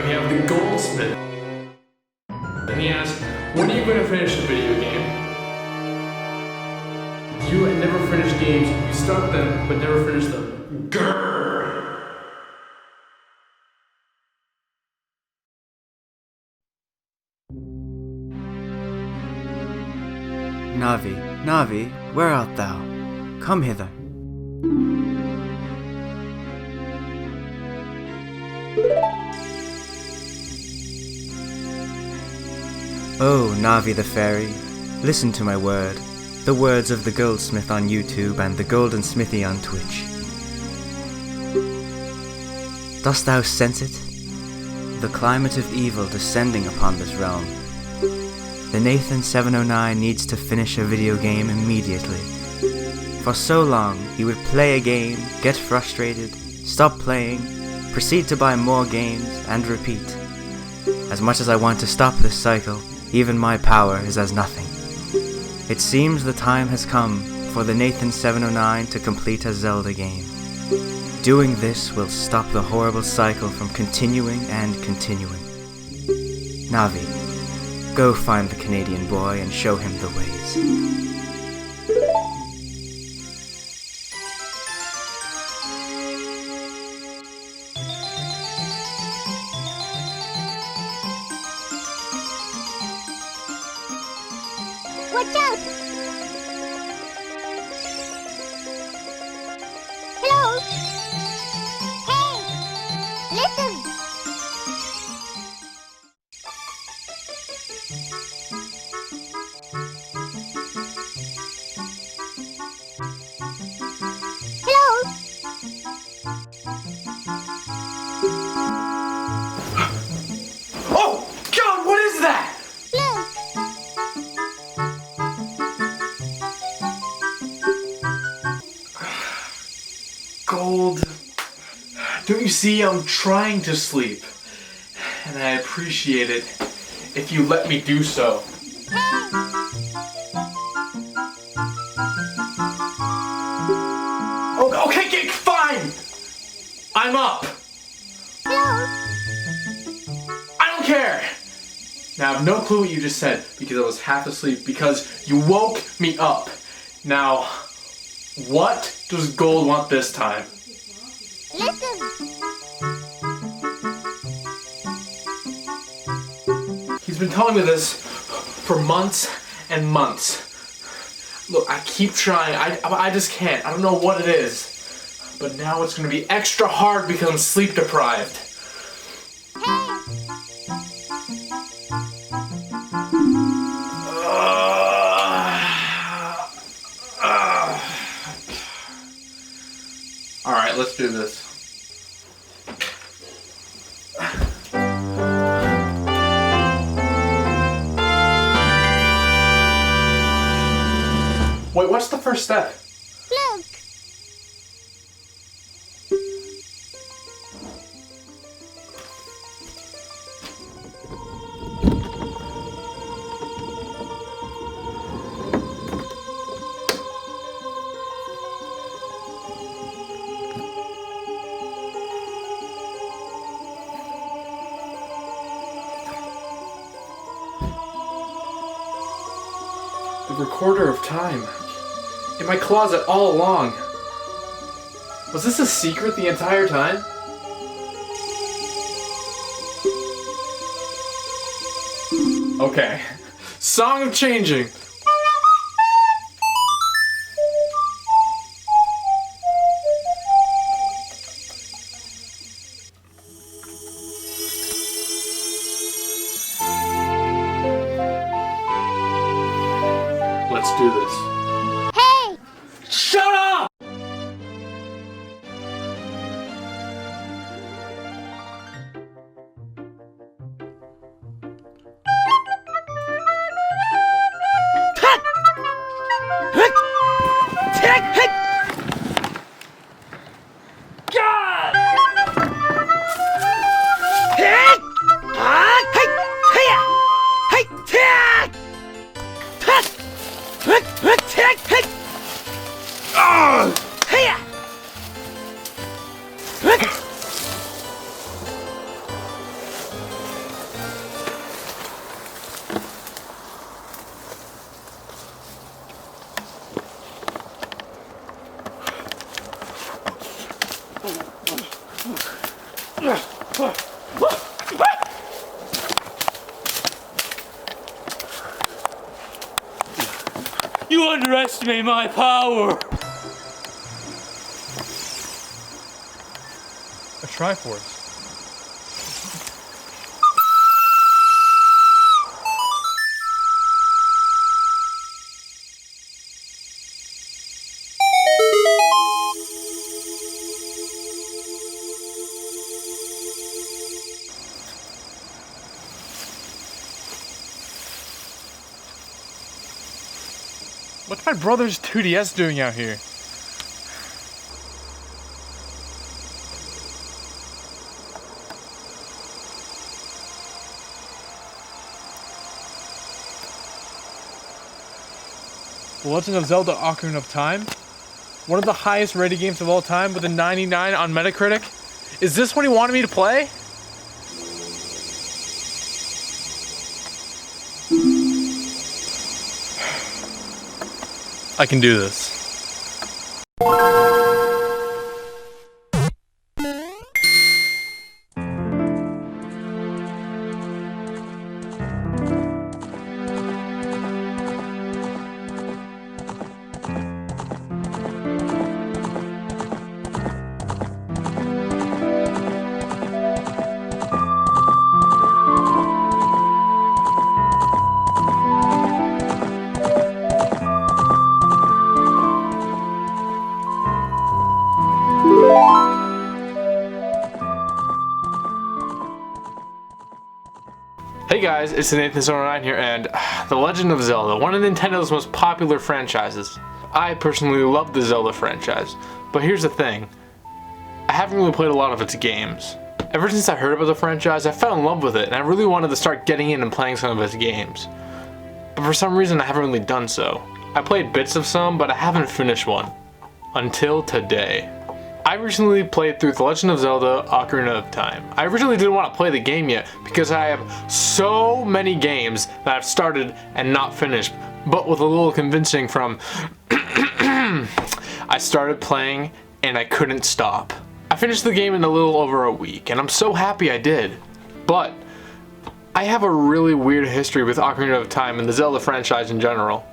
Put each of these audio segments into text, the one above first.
we have the goldsmith. And he asks, when are you going to finish the video game? You never finish games. You start them, but never finish them. Grrr! Navi, Navi, where art thou? Come hither. Oh, Navi the fairy, listen to my word, the words of the goldsmith on YouTube and the golden smithy on Twitch. Dost thou sense it? The climate of evil descending upon this realm. TheNathan709 needs to finish a video game immediately. For so long, he would play a game, get frustrated, stop playing, proceed to buy more games, and repeat. As much as I want to stop this cycle, even my power is as nothing. It seems the time has come for TheNathan709 to complete a Zelda game. Doing this will stop the horrible cycle from continuing and continuing. Navi, go find the Canadian boy and show him the ways. Watch out! Hello? Hey! Listen! Hello? Oh! God, what is that? Look! Gold. Don't you see, I'm trying to sleep. And I appreciate it if you let me do so. Oh, okay, fine! I'm up. Hello? I don't care! Now, I have no clue what you just said because I was half asleep because you woke me up. Now, what does Gold want this time? Listen! He's been telling me this for months and months. Look, I keep trying. I just can't. I don't know what it is. But now it's going to be extra hard because I'm sleep deprived. Alright, let's do this. Wait, what's the first step? Look! The recorder of time. In my closet all along. Was this a secret the entire time? Okay. Song of Changing. Let's do this. Hey! Shut up! God! You underestimate my power! A Triforce. What's my brother's 2DS doing out here? The Legend of Zelda Ocarina of Time? One of the highest rated games of all time with a 99 on Metacritic? Is this what he wanted me to play? I can do this. Hey guys, it's TheNathan709 here, and The Legend of Zelda, one of Nintendo's most popular franchises. I personally love the Zelda franchise, but here's the thing. I haven't really played a lot of its games. Ever since I heard about the franchise, I fell in love with it, and I really wanted to start getting in and playing some of its games. But for some reason, I haven't really done so. I played bits of some, but I haven't finished one. Until today. I recently played through The Legend of Zelda Ocarina of Time. I originally didn't want to play the game yet because I have so many games that I've started and not finished, but with a little convincing from I started playing and I couldn't stop. I finished the game in a little over a week and I'm so happy I did. But I have a really weird history with Ocarina of Time and the Zelda franchise in general.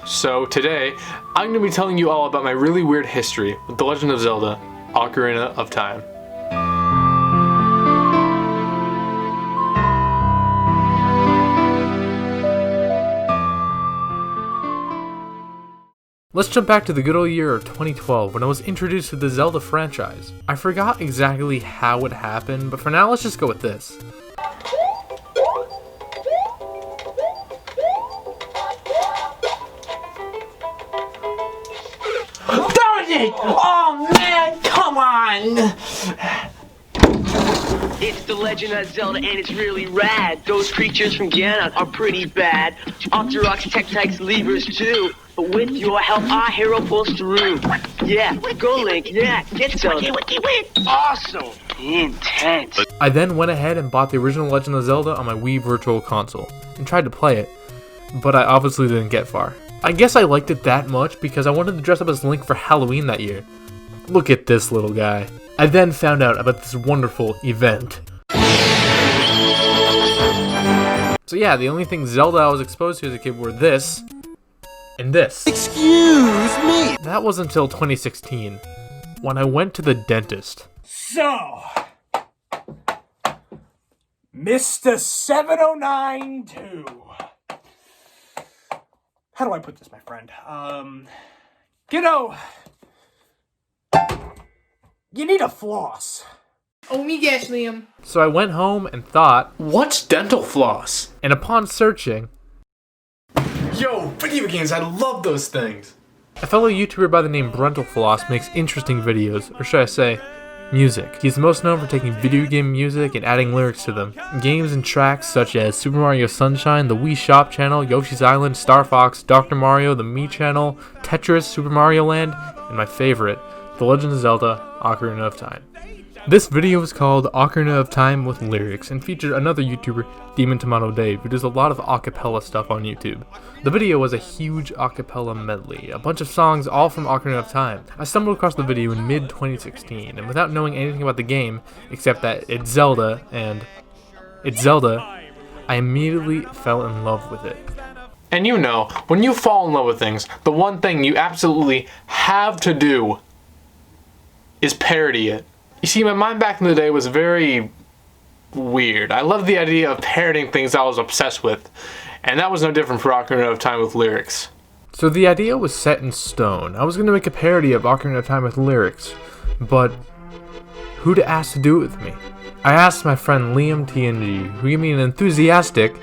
So today, I'm going to be telling you all about my really weird history with The Legend of Zelda Ocarina of Time. Let's jump back to the good old year of 2012 when I was introduced to the Zelda franchise. I forgot exactly how it happened, but for now let's just go with this. Oh man, come on! It's the Legend of Zelda and it's really rad. Those creatures from Ganon are pretty bad. Octoroks, Tektites, Levers too. But with your help, our hero pulls through. Yeah, go Link, yeah, get Zelda. Awesome! Intense. I then went ahead and bought the original Legend of Zelda on my Wii Virtual Console and tried to play it, but I obviously didn't get far. I guess I liked it that much because I wanted to dress up as Link for Halloween that year. Look at this little guy. I then found out about this wonderful event. So yeah, the only thing Zelda I was exposed to as a kid were this and this. Excuse me! That was until 2016, when I went to the dentist. So, Mr. 709 2. How do I put this, my friend? You know, you need a floss. Oh my gosh, Liam. So I went home and thought, what's dental floss? And upon searching, yo, video games, I love those things. A fellow YouTuber by the name Brentalfloss makes interesting videos, or should I say, music. He's most known for taking video game music and adding lyrics to them. Games and tracks such as Super Mario Sunshine, the Wii Shop channel, Yoshi's Island, Star Fox, Dr. Mario, the Mii channel, Tetris, Super Mario Land, and my favorite, The Legend of Zelda Ocarina of Time. This video is called Ocarina of Time with lyrics and featured another YouTuber, Demon Tomato Dave, who does a lot of acapella stuff on YouTube. The video was a huge acapella medley, a bunch of songs all from Ocarina of Time. I stumbled across the video in mid-2016, and without knowing anything about the game, except that it's Zelda, I immediately fell in love with it. And you know, when you fall in love with things, the one thing you absolutely have to do is parody it. You see, my mind back in the day was very weird. I loved the idea of parodying things I was obsessed with, and that was no different for Ocarina of Time with lyrics. So the idea was set in stone. I was going to make a parody of Ocarina of Time with lyrics, but who to ask to do it with me? I asked my friend Liam TNG, who gave me an enthusiastic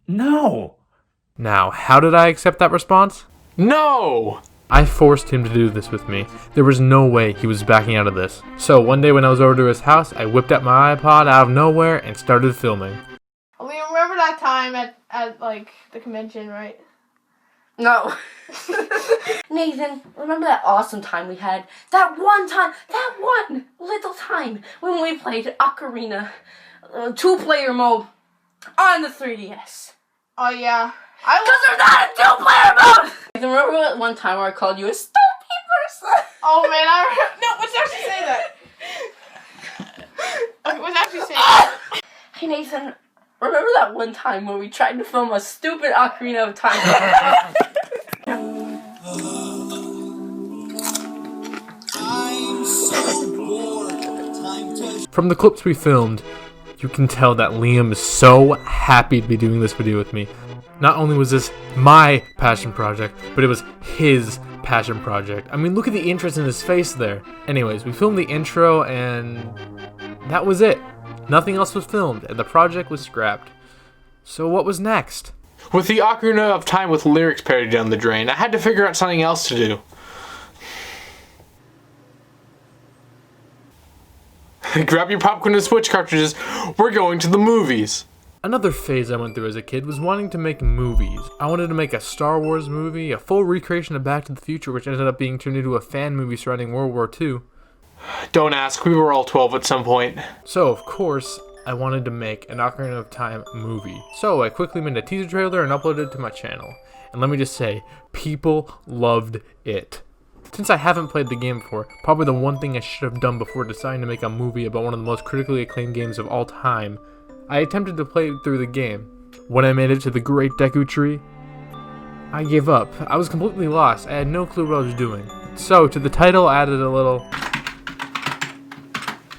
No! Now, how did I accept that response? No! I forced him to do this with me. There was no way he was backing out of this. So one day when I was over to his house, I whipped out my iPod out of nowhere and started filming. Liam, remember that time at like the convention, right? No. Nathan, remember that awesome time we had? That one little time when we played Ocarina 2-player mode on the 3DS. Oh yeah. Because there's not a 2-player mode! Nathan, remember that one time where I called you a stupid person? Oh man, no, let's actually say that. Okay, let's actually say that. Hey Nathan, remember that one time when we tried to film a stupid Ocarina of Time? From the clips we filmed, you can tell that Liam is so happy to be doing this video with me. Not only was this my passion project, but it was his passion project. I mean, look at the interest in his face there. Anyways, we filmed the intro and that was it. Nothing else was filmed and the project was scrapped. So what was next? With the Ocarina of Time with lyrics parody down the drain, I had to figure out something else to do. Grab your popcorn and Switch cartridges, we're going to the movies! Another phase I went through as a kid was wanting to make movies. I wanted to make a Star Wars movie, a full recreation of Back to the Future, which ended up being turned into a fan movie surrounding World War II. Don't ask, we were all 12 at some point. So, of course, I wanted to make an Ocarina of Time movie. So I quickly made a teaser trailer and uploaded it to my channel. And let me just say, people loved it. Since I haven't played the game before, probably the one thing I should have done before deciding to make a movie about one of the most critically acclaimed games of all time, I attempted to play through the game. When I made it to the Great Deku Tree, I gave up. I was completely lost. I had no clue what I was doing. So, to the title, I added a little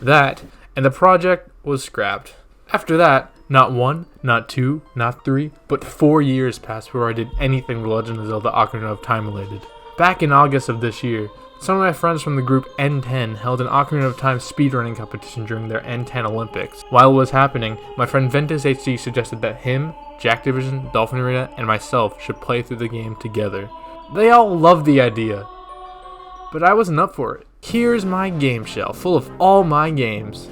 that, and the project was scrapped. After that, not 1, not 2, not 3, but 4 years passed before I did anything with Legend of Zelda Ocarina of Time related. Back in August of this year, some of my friends from the group N10 held an Ocarina of Time speedrunning competition during their N10 Olympics. While it was happening, my friend Ventus HD suggested that him, Jack Division, Dolphin Arena, and myself should play through the game together. They all loved the idea, but I wasn't up for it. Here's my game shelf, full of all my games.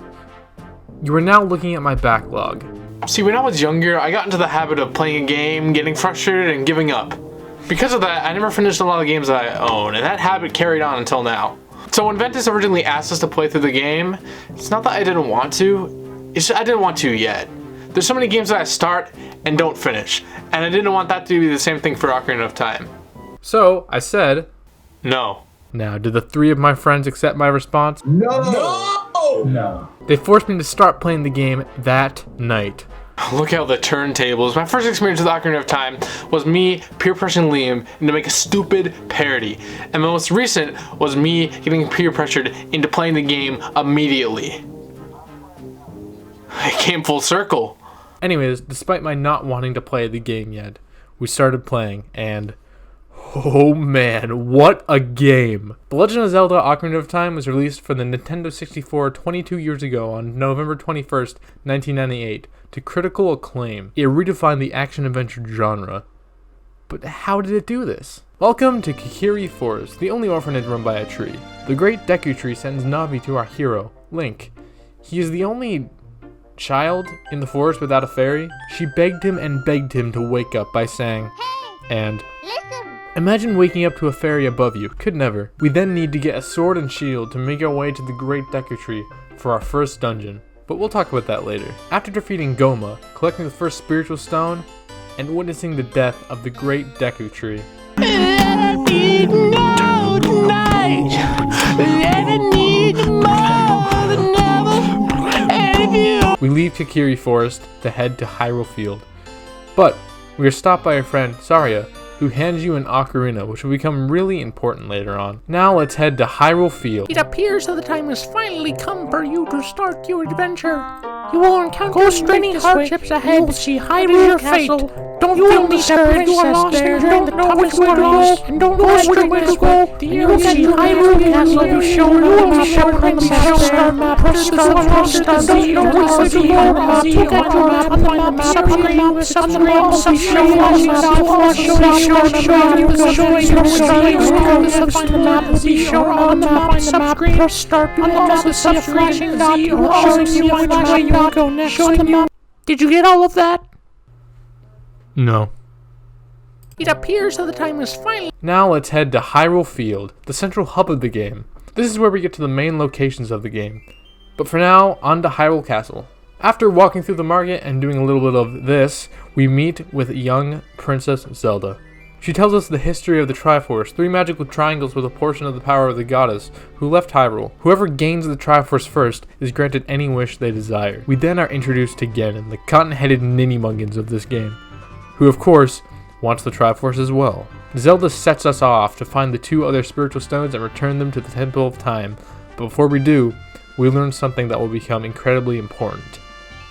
You are now looking at my backlog. See, when I was younger, I got into the habit of playing a game, getting frustrated, and giving up. Because of that, I never finished a lot of games that I own, and that habit carried on until now. So when Ventus originally asked us to play through the game, it's not that I didn't want to, it's just I didn't want to yet. There's so many games that I start and don't finish, and I didn't want that to be the same thing for Ocarina of Time. So, I said, no. Now, did the 3 of my friends accept my response? No! They forced me to start playing the game that night. Look at the turntables. My first experience with Ocarina of Time was me peer pressuring Liam into make a stupid parody. And my most recent was me getting peer pressured into playing the game immediately. It came full circle. Anyways, despite my not wanting to play the game yet, we started playing and oh man, what a game! The Legend of Zelda Ocarina of Time was released for the Nintendo 64 22 years ago on November 21st, 1998, to critical acclaim. It redefined the action-adventure genre. But how did it do this? Welcome to Kokiri Forest, the only orphanage run by a tree. The Great Deku Tree sends Navi to our hero, Link. He is the only child in the forest without a fairy. She begged him and begged him to wake up by saying, Hey, and listen. Imagine waking up to a fairy above you. Could never. We then need to get a sword and shield to make our way to the Great Deku Tree for our first dungeon. But we'll talk about that later. After defeating Goma, collecting the first spiritual stone, and witnessing the death of the Great Deku Tree. We leave Kokiri Forest to head to Hyrule Field. But we are stopped by our friend Saria, who hands you an ocarina, which will become really important later on. Now let's head to Hyrule Field. It appears that the time has finally come for you to start your adventure. You will encounter many hardships ahead. You will see Hyrule Castle. Don't feel discouraged. You are lost and don't know which way to go. And don't go straight this way. You will see Hyrule Castle. You will be shown a map. Press the subscribe. You will see your map. Look at your map. On the map. Subscribe. You will show you on the map. You will show you the map. Will be shown on the map. Subscribe. Press start. You will also see a flashing dot. You will also see a flashing dot. Go next. Did you get all of that? No. It appears that the time is finally. Now let's head to Hyrule Field, the central hub of the game. This is where we get to the main locations of the game. But for now, on to Hyrule Castle. After walking through the market and doing a little bit of this, we meet with young Princess Zelda. She tells us the history of the Triforce, 3 magical triangles with a portion of the power of the goddess, who left Hyrule. Whoever gains the Triforce first is granted any wish they desire. We then are introduced to Ganon, the cotton-headed ninny-muggins of this game, who of course wants the Triforce as well. Zelda sets us off to find the 2 other spiritual stones and return them to the Temple of Time. But before we do, we learn something that will become incredibly important.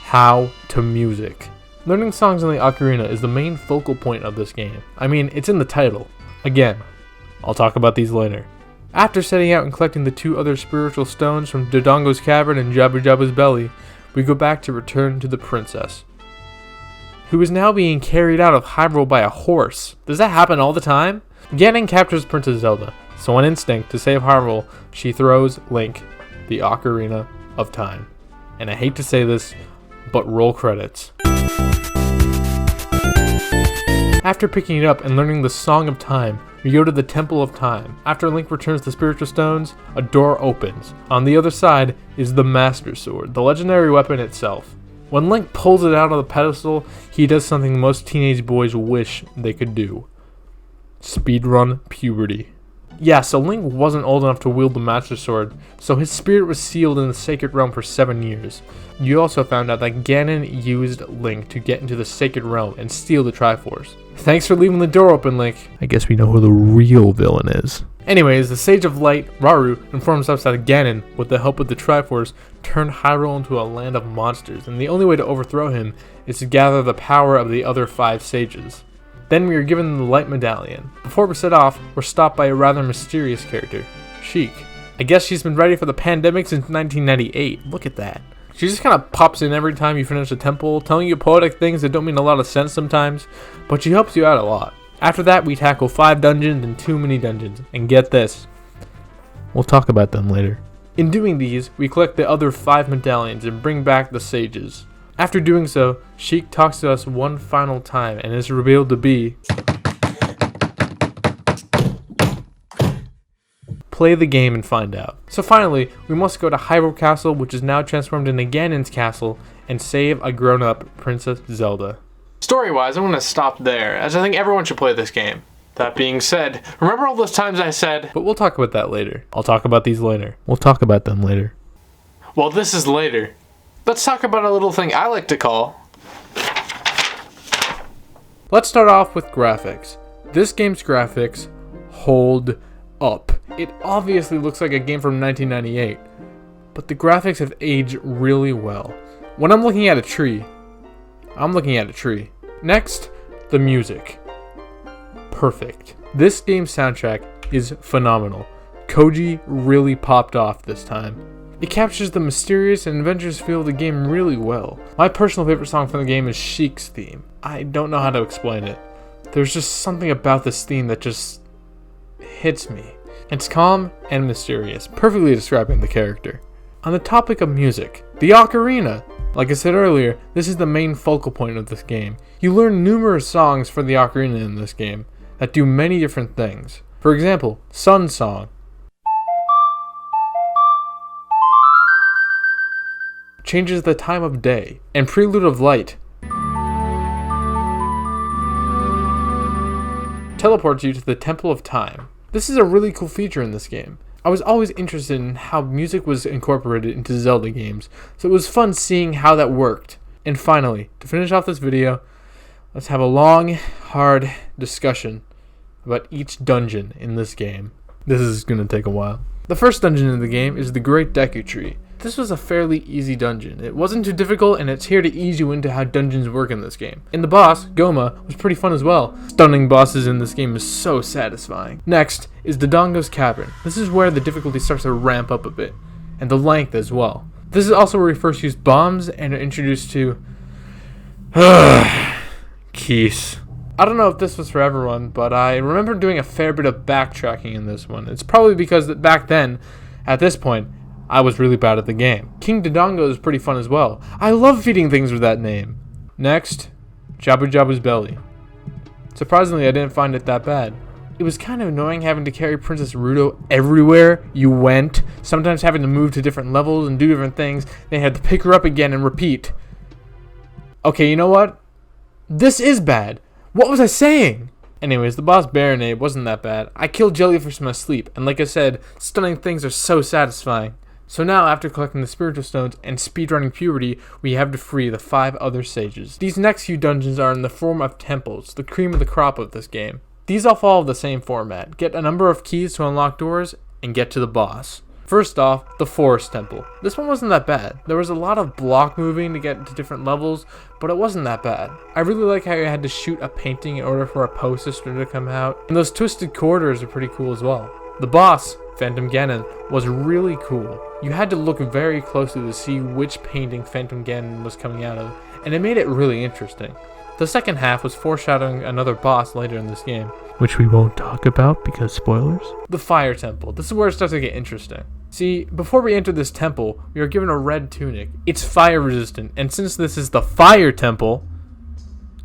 How to music. Learning songs in the ocarina is the main focal point of this game. I mean, it's in the title. Again, I'll talk about these later. After setting out and collecting the 2 other spiritual stones from Dodongo's cavern and Jabu Jabu's belly, we go back to return to the princess, who is now being carried out of Hyrule by a horse. Does that happen all the time? Ganon captures Princess Zelda, so on instinct to save Hyrule, she throws Link the Ocarina of Time. And I hate to say this, but roll credits. After picking it up and learning the Song of Time, we go to the Temple of Time. After Link returns the spiritual stones, a door opens. On the other side is the Master Sword, the legendary weapon itself. When Link pulls it out of the pedestal, he does something most teenage boys wish they could do. Speedrun puberty. Yeah, so Link wasn't old enough to wield the Master Sword, so his spirit was sealed in the Sacred Realm for 7 years. You also found out that Ganon used Link to get into the Sacred Realm and steal the Triforce. Thanks for leaving the door open, Link. I guess we know who the real villain is. Anyways, the Sage of Light, Rauru, informs us that Ganon, with the help of the Triforce, turned Hyrule into a land of monsters, and the only way to overthrow him is to gather the power of the other 5 sages. Then we are given the Light Medallion. Before we set off, we're stopped by a rather mysterious character, Sheik. I guess she's been ready for the pandemic since 1998. Look at that. She just kind of pops in every time you finish a temple, telling you poetic things that don't mean a lot of sense sometimes, but she helps you out a lot. After that, we tackle 5 dungeons and 2 mini dungeons, and get this, we'll talk about them later. In doing these, we collect the other 5 medallions and bring back the sages. After doing so, Sheik talks to us one final time and is revealed to be... Play the game and find out. So finally, we must go to Hyrule Castle, which is now transformed into Ganon's castle, and save a grown-up Princess Zelda. Story-wise, I'm going to stop there, as I think everyone should play this game. That being said, remember all those times I said... But we'll talk about that later. I'll talk about these later. We'll talk about them later. Well, this is later. Let's talk about a little thing I like to call... Let's start off with graphics. This game's graphics hold up. It obviously looks like a game from 1998, but the graphics have aged really well. When I'm looking at a tree, I'm looking at a tree. Next, the music. Perfect. This game's soundtrack is phenomenal. Koji really popped off this time. It captures the mysterious and adventurous feel of the game really well. My personal favorite song from the game is Sheik's theme. I don't know how to explain it. There's just something about this theme that just hits me. It's calm and mysterious, perfectly describing the character. On the topic of music, the ocarina. Like I said earlier, this is the main focal point of this game. You learn numerous songs for the ocarina in this game. that do many different things. For example, Sun Song changes the time of day, and Prelude of Light teleports you to the Temple of Time. This is a really cool feature in this game. I was always interested in how music was incorporated into Zelda games, so it was fun seeing how that worked. And finally, to finish off this video, let's have a long, hard discussion about each dungeon in this game. This is going to take a while. The first dungeon in the game is the Great Deku Tree. This was a fairly easy dungeon. It wasn't too difficult, and it's here to ease you into how dungeons work in this game. And the boss, Goma, was pretty fun as well. Stunning bosses in this game is so satisfying. Next is the Dodongo's Cavern. This is where the difficulty starts to ramp up a bit, and the length as well. This is also where we first use bombs and are introduced to Keys. I don't know if this was for everyone, but I remember doing a fair bit of backtracking in this one. It's probably because that back then, at this point, I was really bad at the game. King Dodongo is pretty fun as well. I love feeding things with that name. Next, Jabu Jabu's Belly. Surprisingly, I didn't find it that bad. It was kind of annoying having to carry Princess Ruto everywhere you went, sometimes having to move to different levels and do different things, then had to pick her up again and repeat. Okay, you know what? This is bad. What was I saying? Anyways, the boss Baronade wasn't that bad. I killed Jellyfish in my sleep, and like I said, stunning things are so satisfying. So now, after collecting the spiritual stones and speedrunning puberty, we have to free the 5 other sages. These next few dungeons are in the form of temples, the cream of the crop of this game. These all follow the same format. Get a number of keys to unlock doors, and get to the boss. First off, the Forest Temple. This one wasn't that bad. There was a lot of block moving to get to different levels, but it wasn't that bad. I really like how you had to shoot a painting in order for a poster to come out, and those twisted corridors are pretty cool as well. The boss, Phantom Ganon, was really cool. You had to look very closely to see which painting Phantom Ganon was coming out of, and it made it really interesting. The second half was foreshadowing another boss later in this game, which we won't talk about because spoilers. The Fire Temple. This is where it starts to get interesting. See, before we enter this temple, we are given a red tunic. It's fire resistant, and since this is the Fire Temple,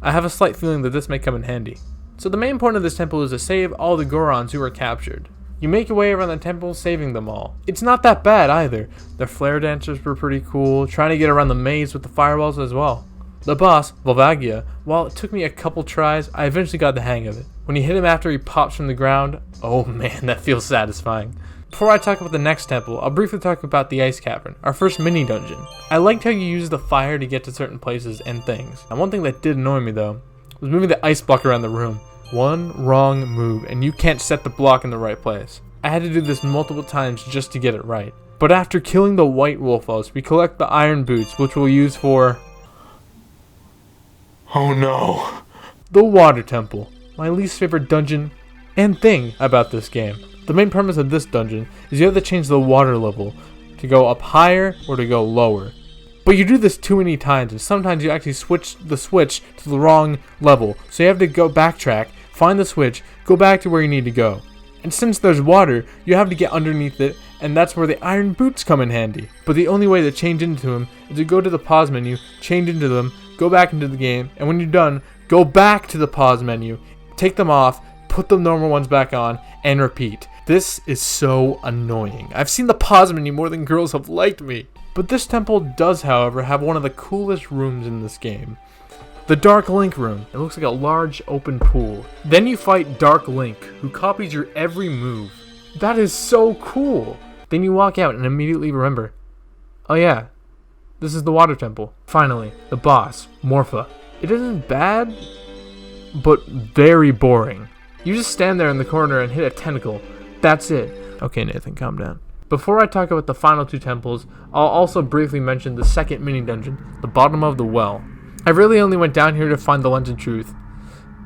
I have a slight feeling that this may come in handy. So the main point of this temple is to save all the Gorons who were captured. You make your way around the temple, saving them all. It's not that bad either. The flare dancers were pretty cool, trying to get around the maze with the fireballs as well. The boss, Volvagia, while it took me a couple tries, I eventually got the hang of it. When you hit him after he pops from the ground, oh man, that feels satisfying. Before I talk about the next temple, I'll briefly talk about the Ice Cavern, our first mini dungeon. I liked how you use the fire to get to certain places and things. And one thing that did annoy me though, was moving the ice block around the room. One wrong move and you can't set the block in the right place. I had to do this multiple times just to get it right. But after killing the White Wolfos, we collect the Iron Boots, which we'll use for... oh no! The Water Temple, my least favorite dungeon and thing about this game. The main premise of this dungeon is you have to change the water level to go up higher or to go lower. But you do this too many times, and sometimes you actually switch the switch to the wrong level. So you have to go backtrack, find the switch, go back to where you need to go. And since there's water, you have to get underneath it, and that's where the iron boots come in handy. But the only way to change into them is to go to the pause menu, change into them, go back into the game, and when you're done, go back to the pause menu, take them off, put the normal ones back on, and repeat. This is so annoying. I've seen the pause menu more than girls have liked me. But this temple does, however, have one of the coolest rooms in this game. The Dark Link room. It looks like a large open pool. Then you fight Dark Link, who copies your every move. That is so cool. Then you walk out and immediately remember, oh yeah, this is the Water Temple. Finally, the boss, Morpha. It isn't bad, but very boring. You just stand there in the corner and hit a tentacle. That's it. Okay, Nathan, calm down. Before I talk about the final two temples, I'll also briefly mention the second mini dungeon, the Bottom of the Well. I really only went down here to find the Lens of Truth,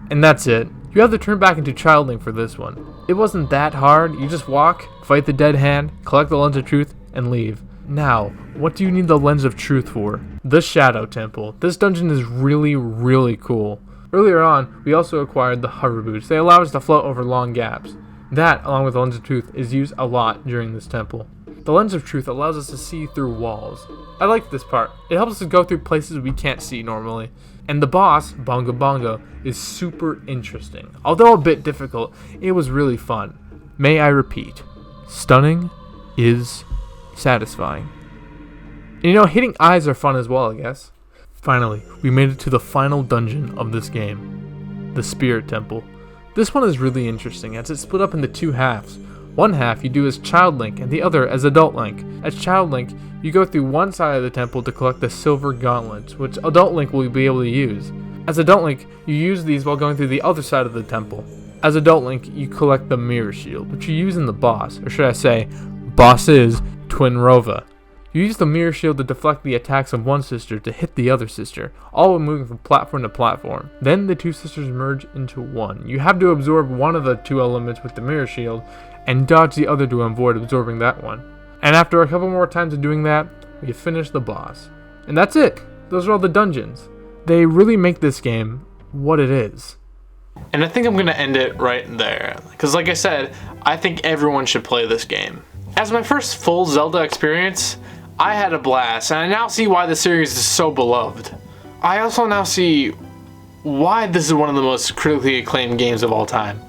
and that's it. You have to turn back into Child Link for this one. It wasn't that hard. You just walk, fight the dead hand, collect the Lens of Truth, and leave. Now, what do you need the Lens of Truth for? The Shadow Temple. This dungeon is really, really cool. Earlier on, we also acquired the hover boots. They allow us to float over long gaps. That, along with the Lens of Truth, is used a lot during this temple. The The lens of truth allows us to see through walls. I like this part. It helps us go through places we can't see normally. And the boss, Bongo Bongo, is super interesting. Although a bit difficult, it was really fun. May I repeat, stunning is satisfying. And you know, hitting eyes are fun as well, I guess. Finally, we made it to the final dungeon of this game, the Spirit Temple. This one is really interesting as it's split up into two halves. One half you do as Child Link and the other as Adult Link. As Child Link, you go through one side of the temple to collect the silver gauntlets, which Adult Link will be able to use. As Adult Link, you use these while going through the other side of the temple. As Adult Link, you collect the Mirror Shield, which you use in the boss, or should I say, bosses Twin Rova. You use the Mirror Shield to deflect the attacks of one sister to hit the other sister, all while moving from platform to platform. Then the two sisters merge into one. You have to absorb one of the two elements with the Mirror Shield, and dodge the other to avoid absorbing that one. And after a couple more times of doing that, we finish the boss. And that's it! Those are all the dungeons. They really make this game what it is. And I think I'm gonna end it right there. Because like I said, I think everyone should play this game. As my first full Zelda experience, I had a blast, and I now see why the series is so beloved. I also now see why this is one of the most critically acclaimed games of all time.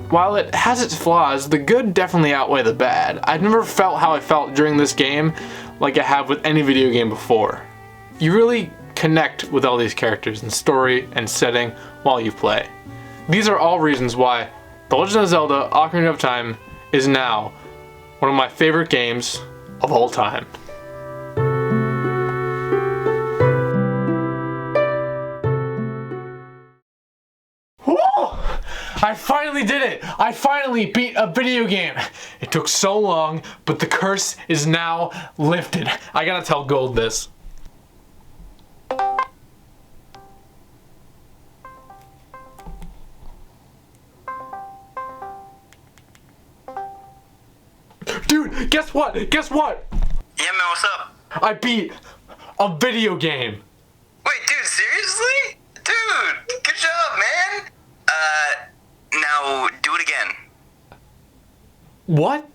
While it has its flaws, the good definitely outweigh the bad. I've never felt how I felt during this game like I have with any video game before. You really connect with all these characters and story and setting while you play. These are all reasons why The Legend of Zelda Ocarina of Time is now one of my favorite games of all time. I finally did it! I finally beat a video game! It took so long, but the curse is now lifted. I gotta tell Gold this. Dude, guess what? Guess what? Yeah, man, what's up? I beat a video game. Wait, dude, seriously? Dude, good job, man! Now, do it again. What?